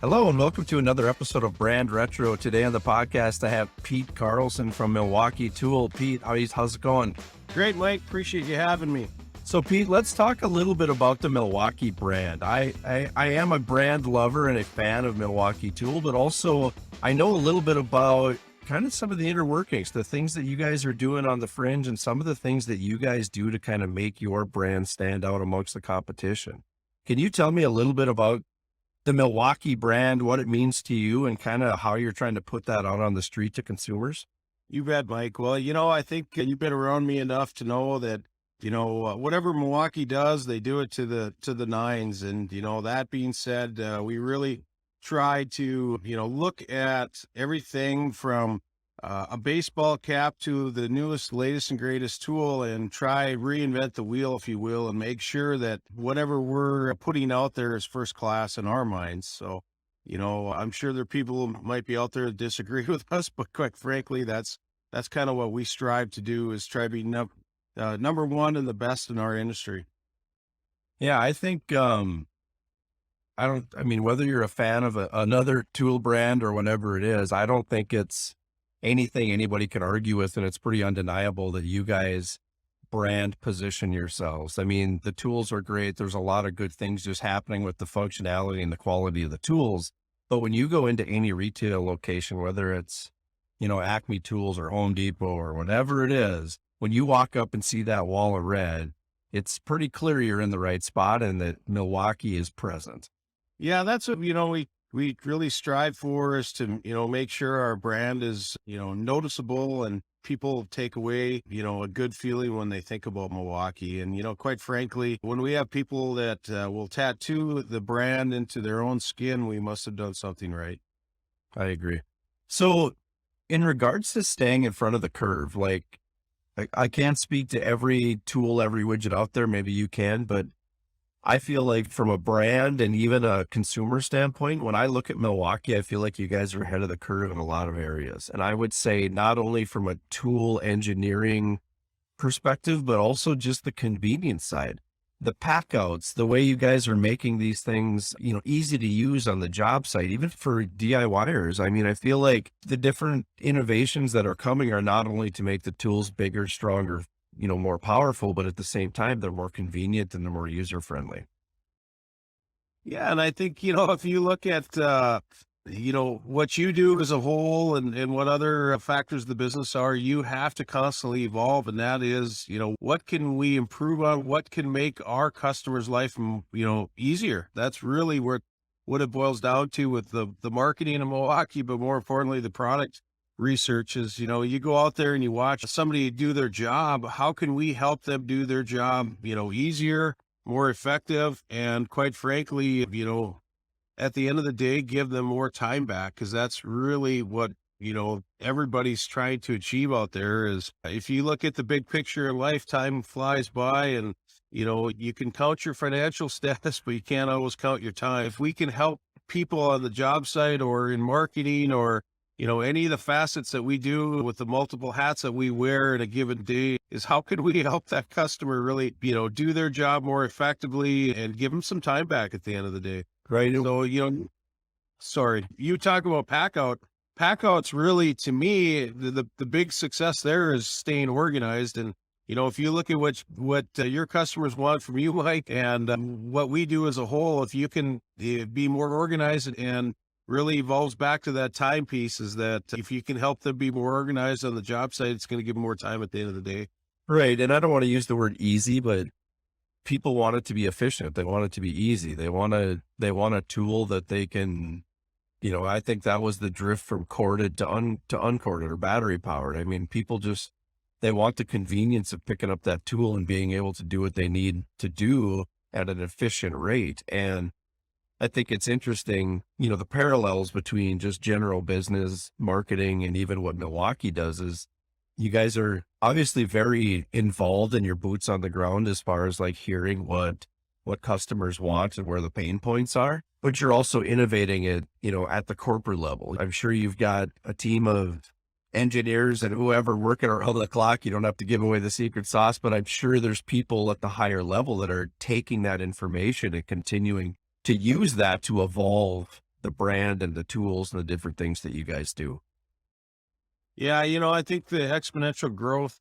Hello and welcome to another episode of Brand Retro. Today on the podcast, I have Pete Carlson from Milwaukee Tool. Pete, how's it going? Great, Mike. Appreciate you having me. So Pete, let's talk a little bit about the Milwaukee brand. I am a brand lover and a fan of Milwaukee Tool, but also I know a little bit about kind of some of the inner workings, the things that you guys are doing on the fringe and some of the things that you guys do to kind of make your brand stand out amongst the competition. Can you tell me a little bit about the Milwaukee brand, what it means to you, and kind of how you're trying to put that out on the street to consumers? You bet, Mike. Well, I think you've been around me enough to know that, whatever Milwaukee does, they do it to the nines. And, that being said, we really try to, look at everything from a baseball cap to the newest, latest and greatest tool and try reinvent the wheel, if you will, and make sure that whatever we're putting out there is first class in our minds. So, I'm sure there are people who might be out there that disagree with us, but quite frankly, that's kind of what we strive to do, is try to be number one and the best in our industry. Yeah, I think, whether you're a fan of another tool brand or whatever it is, I don't think it's anything anybody can argue with, and it's pretty undeniable that you guys brand position yourselves. I mean, the tools are great. There's a lot of good things just happening with the functionality and the quality of the tools. But when you go into any retail location, whether it's, Acme Tools or Home Depot or whatever it is, when you walk up and see that wall of red, it's pretty clear you're in the right spot and that Milwaukee is present. Yeah, that's what, we really strive for, is to, make sure our brand is, noticeable and people take away, a good feeling when they think about Milwaukee. And, quite frankly, when we have people that will tattoo the brand into their own skin, we must have done something right. I agree. So in regards to staying in front of the curve, like I can't speak to every tool, every widget out there. Maybe you can, but I feel like from a brand and even a consumer standpoint, when I look at Milwaukee, I feel like you guys are ahead of the curve in a lot of areas. And I would say not only from a tool engineering perspective, but also just the convenience side, the pack outs, the way you guys are making these things, easy to use on the job site, even for DIYers. I mean, I feel like the different innovations that are coming are not only to make the tools bigger, stronger, more powerful, but at the same time, they're more convenient and they're more user-friendly. Yeah. And I think, if you look at, what you do as a whole and what other factors of the business are, you have to constantly evolve. And that is, what can we improve on? What can make our customers' life, easier? That's really what it boils down to with the marketing in Milwaukee, but more importantly, the product research is, you go out there and you watch somebody do their job. How can we help them do their job, easier, more effective, and quite frankly, at the end of the day, give them more time back? Because that's really what, everybody's trying to achieve out there. Is if you look at the big picture in life, time flies by, and, you can count your financial status, but you can't always count your time. If we can help people on the job site or in marketing or any of the facets that we do with the multiple hats that we wear in a given day, is how can we help that customer really, do their job more effectively and give them some time back at the end of the day. Right. So, sorry, you talk about pack out. Pack out's really, to me, the big success there is staying organized. And, if you look at what your customers want from you, Mike, and what we do as a whole, if you can be more organized, and really evolves back to that timepiece, is that if you can help them be more organized on the job site, it's going to give them more time at the end of the day. Right. And I don't want to use the word easy, but people want it to be efficient. They want it to be easy. They want a tool that they can, I think that was the drift from corded to uncorded or battery powered. I mean, people they want the convenience of picking up that tool and being able to do what they need to do at an efficient rate. And I think it's interesting, the parallels between just general business marketing and even what Milwaukee does is you guys are obviously very involved in your boots on the ground as far as like hearing what customers want and where the pain points are, but you're also innovating it, at the corporate level. I'm sure you've got a team of engineers and whoever working around the clock. You don't have to give away the secret sauce, but I'm sure there's people at the higher level that are taking that information and continuing to use that to evolve the brand and the tools and the different things that you guys do? Yeah, I think the exponential growth,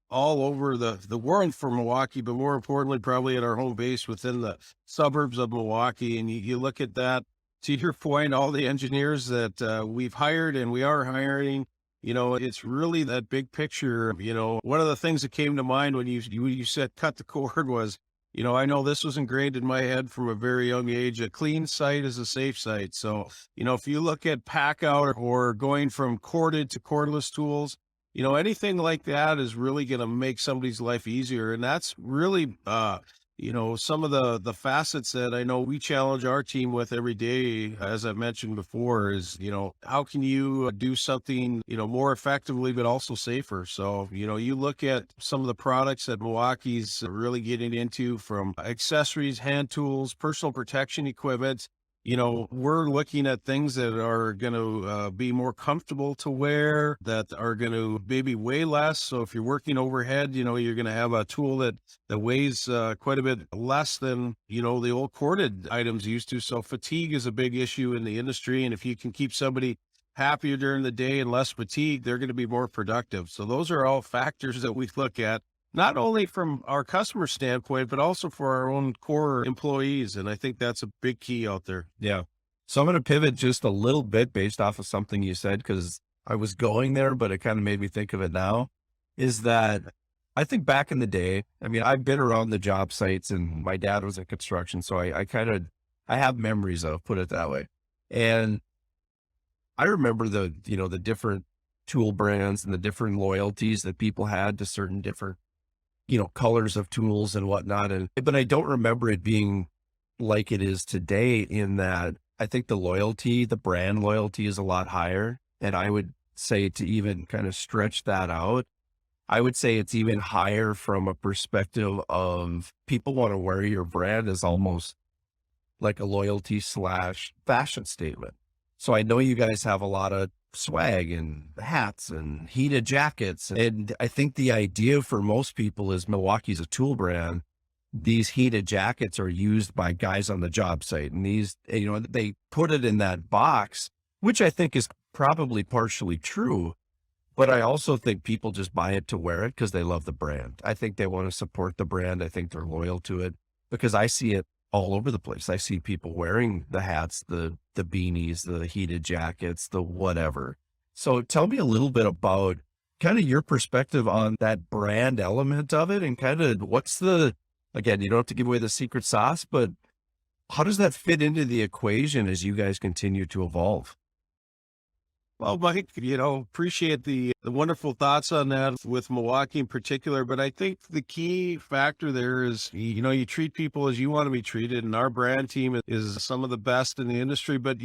all over the world for Milwaukee, but more importantly, probably at our home base within the suburbs of Milwaukee. And you look at that, to your point, all the engineers that we've hired and we are hiring, it's really that big picture. One of the things that came to mind when you said cut the cord was, I know this was ingrained in my head from a very young age. A clean site is a safe site. So, if you look at pack out or going from corded to cordless tools, anything like that is really going to make somebody's life easier. And that's really, some of the facets that I know we challenge our team with every day, as I've mentioned before, is, how can you do something, more effectively, but also safer? So, you look at some of the products that Milwaukee's really getting into, from accessories, hand tools, personal protection equipment. We're looking at things that are going to be more comfortable to wear, that are going to maybe weigh less. So if you're working overhead, you're going to have a tool that weighs quite a bit less than, the old corded items used to. So fatigue is a big issue in the industry. And if you can keep somebody happier during the day and less fatigued, they're going to be more productive. So those are all factors that we look at, not only from our customer standpoint, but also for our own core employees. And I think that's a big key out there. Yeah. So I'm going to pivot just a little bit based off of something you said, because I was going there, but it kind of made me think of it now, is that I think back in the day, I mean, I've been around the job sites and my dad was in construction. So I have memories of, put it that way. And I remember the different tool brands and the different loyalties that people had to certain different, colors of tools and whatnot. But I don't remember it being like it is today, in that I think the brand loyalty is a lot higher. And I would say, to even kind of stretch that out, I would say it's even higher from a perspective of people want to wear your brand as almost like a loyalty slash fashion statement. So I know you guys have a lot of swag and hats and heated jackets. And I think the idea for most people is Milwaukee's a tool brand. These heated jackets are used by guys on the job site. And they put it in that box, which I think is probably partially true. But I also think people just buy it to wear it because they love the brand. I think they want to support the brand. I think they're loyal to it, because I see it all over the place. I see people wearing the hats, the beanies, the heated jackets, the whatever. So tell me a little bit about kind of your perspective on that brand element of it, and kind of again, you don't have to give away the secret sauce, but how does that fit into the equation as you guys continue to evolve? Well, Mike, appreciate the wonderful thoughts on that with Milwaukee in particular. But I think the key factor there is, you treat people as you want to be treated. And our brand team is some of the best in the industry. But,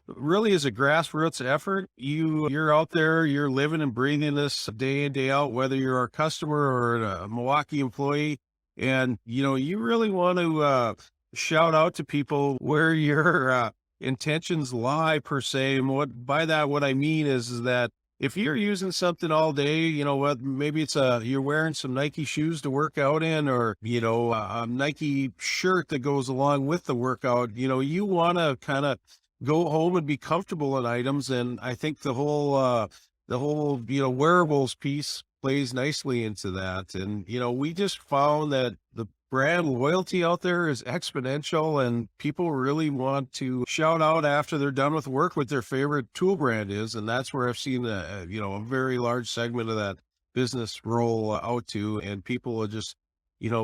really is a grassroots effort. You're out there, you're living and breathing this day in, day out, whether you're our customer or a Milwaukee employee. And, you really want to shout out to people where you're intentions lie, per se. And what I mean is that if you're using something all day, what, maybe you're wearing some Nike shoes to work out in, or, a Nike shirt that goes along with the workout, you want to kind of go home and be comfortable in items. And I think the whole wearables piece plays nicely into that. And, we just found that the brand loyalty out there is exponential, and people really want to shout out after they're done with work what their favorite tool brand is. And that's where I've seen a very large segment of that business roll out to, and people will just,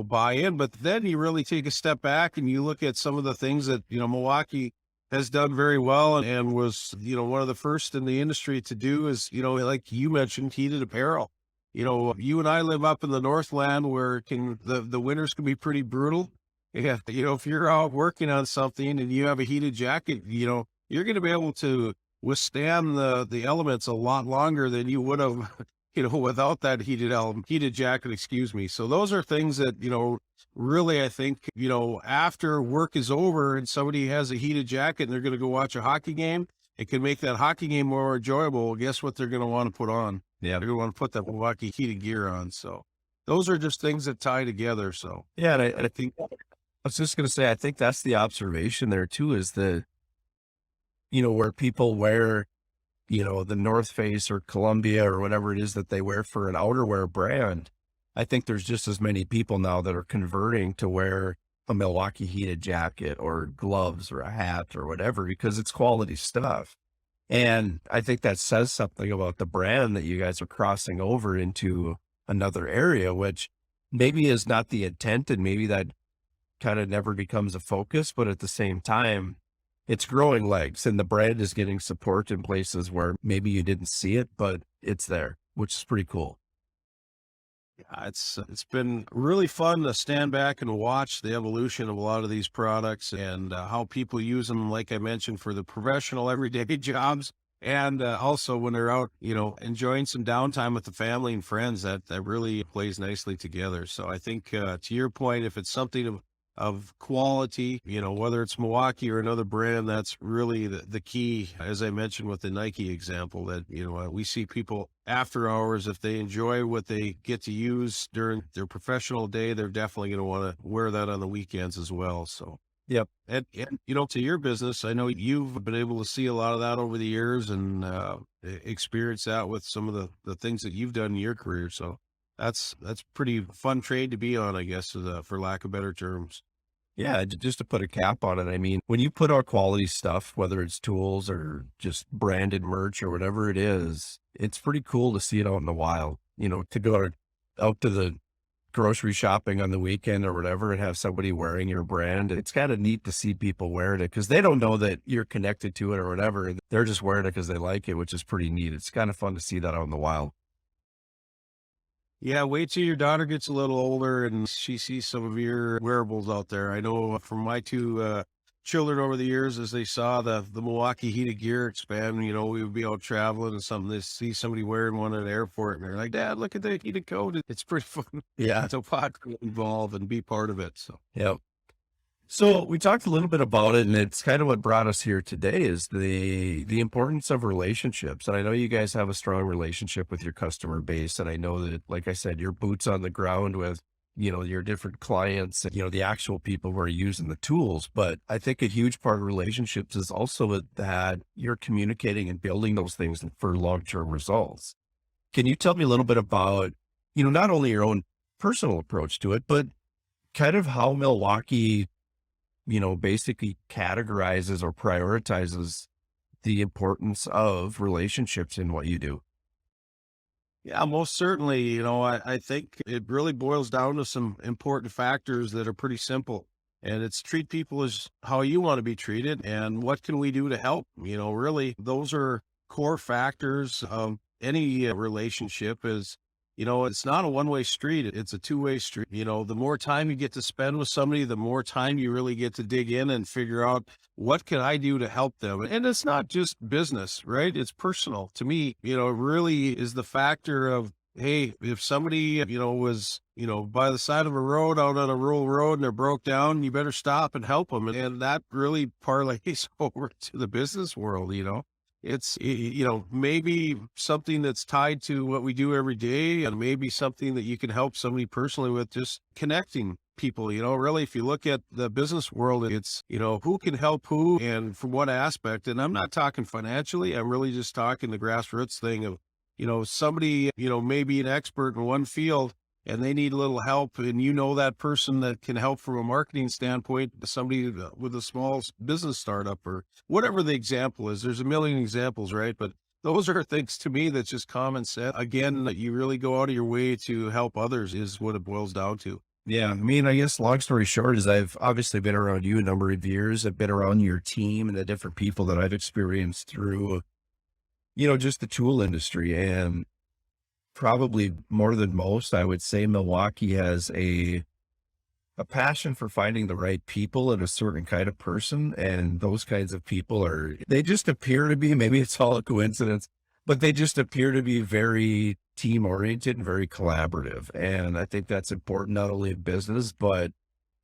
buy in. But then you really take a step back and you look at some of the things that, Milwaukee has done very well, and was, one of the first in the industry to do is, like you mentioned, heated apparel. You and I live up in the Northland, where the winters can be pretty brutal. Yeah. If you're out working on something and you have a heated jacket, you're going to be able to withstand the elements a lot longer than you would have, without that heated jacket, excuse me. So those are things that, really, I think, after work is over and somebody has a heated jacket and they're going to go watch a hockey game, it can make that hockey game more enjoyable. Well, guess what they're going to want to put on? Yeah. They're going to want to put that Milwaukee heated gear on. So those are just things that tie together. So Yeah. And I think I was just going to say, I think that's the observation there too, is that where people wear, the North Face or Columbia or whatever it is that they wear for an outerwear brand. I think there's just as many people now that are converting to wear a Milwaukee heated jacket or gloves or a hat or whatever because it's quality stuff. And I think that says something about the brand that you guys are crossing over into another area, which maybe is not the intent and maybe that kind of never becomes a focus, but at the same time, it's growing legs and the brand is getting support in places where maybe you didn't see it, but it's there, which is pretty cool. Yeah, it's been really fun to stand back and watch the evolution of a lot of these products and how people use them, like I mentioned, for the professional everyday jobs. And also when they're out, enjoying some downtime with the family and friends, that really plays nicely together. So I think to your point, if it's something of quality, whether it's Milwaukee or another brand, that's really the key. As I mentioned with the Nike example, that, we see people after hours, if they enjoy what they get to use during their professional day, they're definitely going to want to wear that on the weekends as well. So, Yep. and, to your business, I know you've been able to see a lot of that over the years and experience that with some of the things that you've done in your career. So that's pretty fun trade to be on, I guess, for lack of better terms. Yeah, just to put a cap on it. I mean, when you put out quality stuff, whether it's tools or just branded merch or whatever it is, it's pretty cool to see it out in the wild, to go out to the grocery shopping on the weekend or whatever and have somebody wearing your brand. It's kind of neat to see people wearing it because they don't know that you're connected to it or whatever. They're just wearing it because they like it, which is pretty neat. It's kind of fun to see that out in the wild. Yeah, wait till your daughter gets a little older and she sees some of your wearables out there. I know from my two children over the years, as they saw the Milwaukee heated gear expand, we would be out traveling and something. They see somebody wearing one at an airport and they're like, "Dad, look at the heated coat." It's pretty fun Yeah. to watch them evolve and be part of it. So. Yeah. So we talked a little bit about it, and it's kind of what brought us here today is the importance of relationships. And I know you guys have a strong relationship with your customer base, and I know that, like I said, your boots on the ground with your different clients, and the actual people who are using the tools. But I think a huge part of relationships is also that you're communicating and building those things for long-term results. Can you tell me a little bit about not only your own personal approach to it, but kind of how Milwaukee basically categorizes or prioritizes the importance of relationships in what you do. Yeah, most certainly. I think it really boils down to some important factors that are pretty simple. And it's treat people as how you want to be treated and what can we do to help? Really, those are core factors of any relationship is, it's not a one-way street. It's a two-way street. The more time you get to spend with somebody, the more time you really get to dig in and figure out what can I do to help them? And it's not just business, right? It's personal. To me, it really is the factor of, hey, if somebody, was, by the side of a road out on a rural road and they're broke down, you better stop and help them. And that really parlays over to the business world. It's, maybe something that's tied to what we do every day and maybe something that you can help somebody personally with, just connecting people. Really, if you look at the business world, it's, who can help who and from what aspect. And I'm not talking financially. I'm really just talking the grassroots thing of, somebody, maybe an expert in one field and they need a little help. And that person that can help from a marketing standpoint, somebody with a small business startup or whatever the example is. There's a million examples, right? But those are things to me that's just common sense. Again, that you really go out of your way to help others is what it boils down to. Yeah. I mean, I guess long story short is I've obviously been around you a number of years. I've been around your team and the different people that I've experienced through, just the tool industry. And probably more than most, I would say Milwaukee has a passion for finding the right people and a certain kind of person. And those kinds of people they just appear to be, maybe it's all a coincidence, but they just appear to be very team oriented and very collaborative. And I think that's important, not only in business, but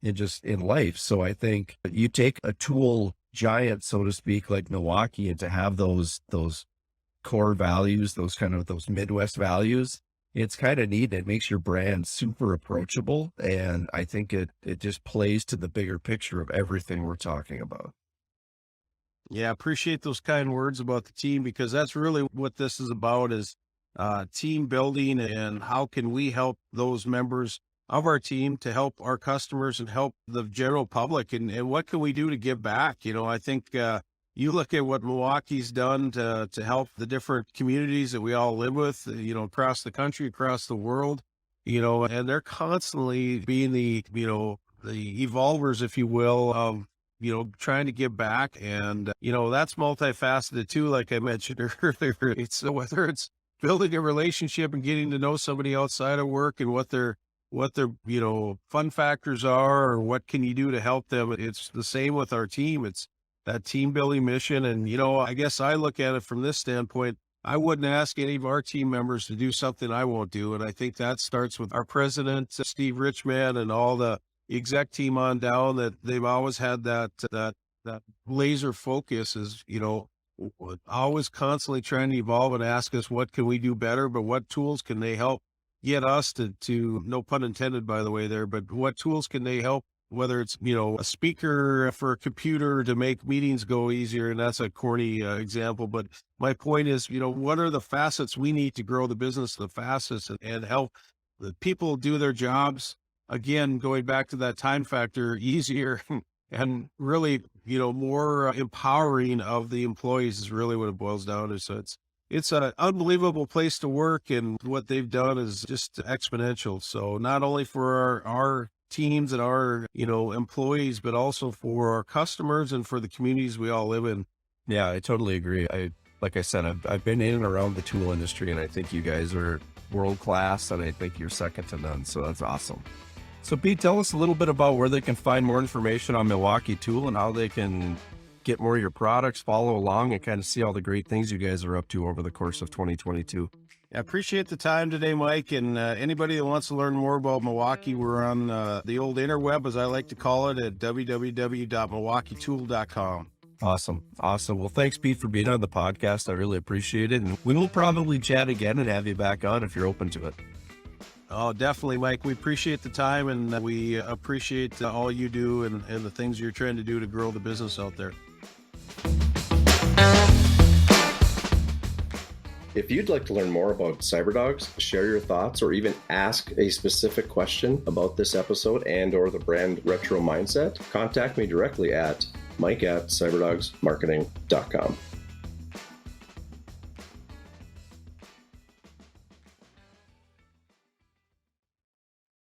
in life. So I think you take a tool giant, so to speak, like Milwaukee, and to have those core values, those Midwest values, it's kind of neat. It makes your brand super approachable. And I think it just plays to the bigger picture of everything we're talking about. Yeah, appreciate those kind words about the team, because that's really what this is about, is team building, and how can we help those members of our team to help our customers and help the general public, and what can we do to give back? I think you look at what Milwaukee's done to help the different communities that we all live with, across the country, across the world, and they're constantly being the evolvers, if you will, of trying to give back. And, that's multifaceted too, like I mentioned earlier. It's whether it's building a relationship and getting to know somebody outside of work, and what their fun factors are, or what can you do to help them. It's the same with our team. It's that team building mission. And, I guess I look at it from this standpoint. I wouldn't ask any of our team members to do something I won't do. And I think that starts with our president, Steve Richman, and all the exec team on down, that they've always had that laser focus, is, always constantly trying to evolve and ask us, what can we do better, but what tools can they help get us to, no pun intended, by the way there, but what tools can they help, whether it's, a speaker for a computer to make meetings go easier. And that's a corny example, but my point is, what are the facets we need to grow the business the fastest, and help the people do their jobs, again, going back to that time factor, easier and really, more empowering of the employees, is really what it boils down to. So it's an unbelievable place to work, and what they've done is just exponential. So not only for our teams and our, employees, but also for our customers and for the communities we all live in. Yeah, I totally agree. Like I said, I've been in and around the tool industry, and I think you guys are world class, and I think you're second to none. So that's awesome. So Pete, tell us a little bit about where they can find more information on Milwaukee Tool, and how they can get more of your products, follow along, and kind of see all the great things you guys are up to over the course of 2022. I appreciate the time today, Mike. And anybody that wants to learn more about Milwaukee, we're on the old interweb, as I like to call it, at www.milwaukeetool.com. Awesome. Well, thanks, Pete, for being on the podcast. I really appreciate it. And we will probably chat again and have you back on if you're open to it. Oh, definitely, Mike. We appreciate the time, and we appreciate all you do, and the things you're trying to do to grow the business out there. If you'd like to learn more about CyberDogs, share your thoughts, or even ask a specific question about this episode or the brand Retro Mindset, contact me directly at mike@cyberdogsmarketing.com.